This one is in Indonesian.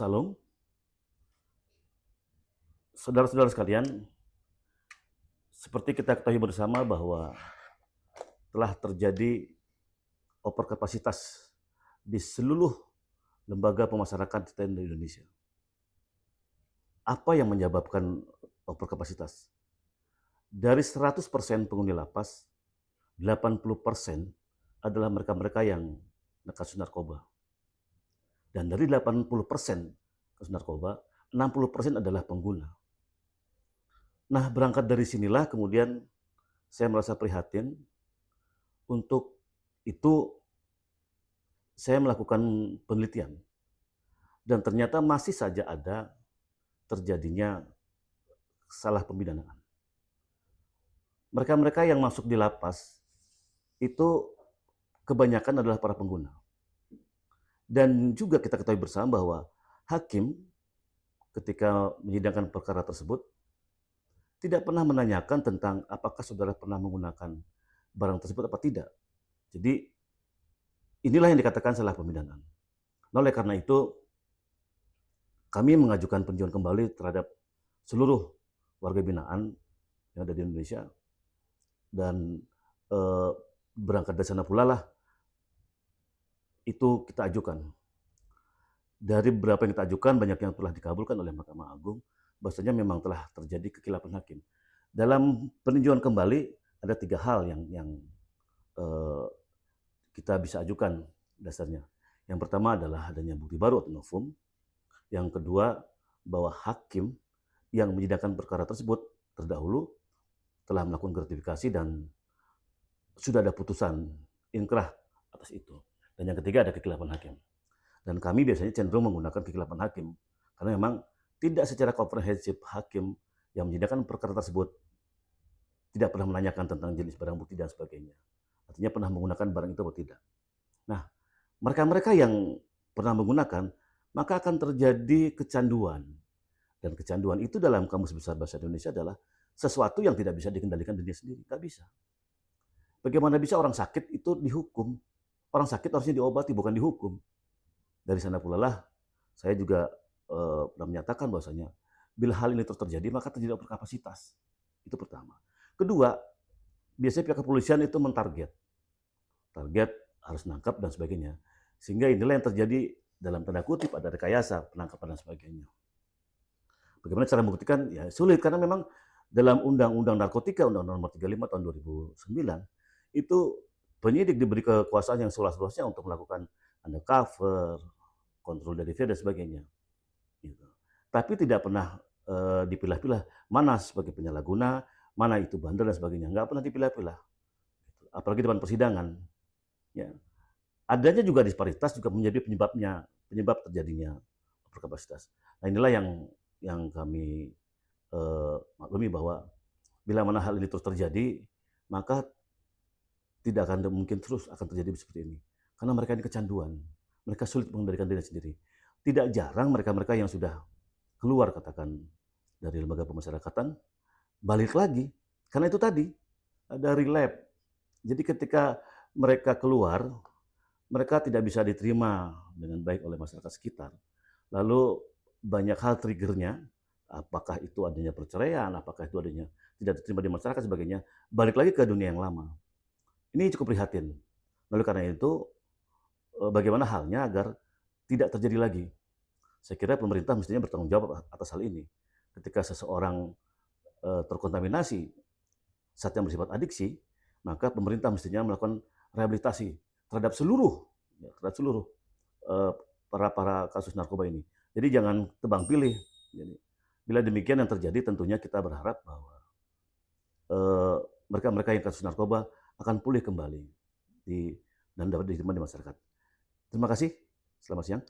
Salam, saudara-saudara sekalian, seperti kita ketahui bersama bahwa telah terjadi overkapasitas di seluruh lembaga pemasyarakatan di Indonesia. Apa yang menyebabkan overkapasitas? Dari 100% penghuni lapas, 80% adalah mereka-mereka yang kasus narkoba. Dan dari 80% kasus narkoba, 60% adalah pengguna. Nah, berangkat dari sinilah kemudian saya merasa prihatin. Untuk itu saya melakukan penelitian dan ternyata masih saja ada terjadinya salah pemidanaan. Mereka-mereka yang masuk di lapas itu kebanyakan adalah para pengguna. Dan juga kita ketahui bersama bahwa hakim ketika menyidangkan perkara tersebut tidak pernah menanyakan tentang apakah saudara pernah menggunakan barang tersebut apa tidak. Jadi inilah yang dikatakan salah pemidanaan. Nah, oleh karena itu kami mengajukan peninjauan kembali terhadap seluruh warga binaan yang ada di Indonesia dan berangkat dari sana pula lah itu kita ajukan. Dari beberapa yang kita ajukan, banyak yang telah dikabulkan oleh Mahkamah Agung, bahwasanya memang telah terjadi kekilapan hakim. Dalam peninjauan kembali ada 3 hal yang kita bisa ajukan dasarnya. Yang pertama adalah adanya bukti baru atau novum. Yang kedua, bahwa hakim yang menyidangkan perkara tersebut terdahulu telah melakukan gratifikasi dan sudah ada putusan inkrah atas itu. Dan yang ketiga ada kekilapan hakim. Dan kami biasanya cenderung menggunakan kekilapan hakim karena memang tidak secara komprehensif hakim yang menyidangkan perkara tersebut tidak pernah menanyakan tentang jenis barang bukti dan sebagainya. Artinya pernah menggunakan barang itu atau tidak. Nah, mereka-mereka yang pernah menggunakan, maka akan terjadi kecanduan. Dan kecanduan itu dalam Kamus Besar Bahasa Indonesia adalah sesuatu yang tidak bisa dikendalikan dirinya sendiri. Nggak bisa. Bagaimana bisa orang sakit itu dihukum? Orang sakit harusnya diobati, bukan dihukum. Dari sana pula lah, saya juga pernah menyatakan bahwasanya bila hal ini terus terjadi, maka terjadi overkapasitas. Itu pertama. Kedua, biasanya pihak kepolisian itu mentarget. Target harus nangkap dan sebagainya. Sehingga inilah yang terjadi dalam tanda kutip ada rekayasa, penangkapan dan sebagainya. Bagaimana cara membuktikan? Ya sulit, karena memang dalam Undang-Undang Narkotika, Undang-Undang Nomor 35 tahun 2009, itu penyidik diberi kekuasaan yang seluas-luasnya untuk melakukan undercover, kontrol dari dan sebagainya. Gitu. Tapi tidak pernah dipilah-pilah mana sebagai penyalahguna, mana itu bandel dan sebagainya. Nggak pernah dipilah-pilah. Gitu. Apalagi depan persidangan. Ya. Adanya juga disparitas juga menjadi penyebab terjadinya overkapasitas. Nah, inilah yang kami maklumi bahwa bila mana hal ini terus terjadi, maka tidak akan mungkin terus akan terjadi seperti ini. Karena mereka ini kecanduan. Mereka sulit mengendalikan diri sendiri. Tidak jarang mereka-mereka yang sudah keluar katakan dari lembaga pemasyarakatan, balik lagi. Karena itu tadi, ada relapse. Jadi ketika mereka keluar, mereka tidak bisa diterima dengan baik oleh masyarakat sekitar. Lalu banyak hal triggernya, apakah itu adanya perceraian, apakah itu adanya tidak diterima di masyarakat sebagainya, balik lagi ke dunia yang lama. Ini cukup prihatin. Lalu karena itu, bagaimana halnya agar tidak terjadi lagi? Saya kira pemerintah mestinya bertanggung jawab atas hal ini. Ketika seseorang terkontaminasi zat yang bersifat adiksi, maka pemerintah mestinya melakukan rehabilitasi terhadap seluruh para kasus narkoba ini. Jadi jangan tebang pilih. Jadi, bila demikian yang terjadi, tentunya kita berharap bahwa mereka-mereka yang kasus narkoba akan pulih kembali dan dapat diterima di masyarakat. Terima kasih. Selamat siang.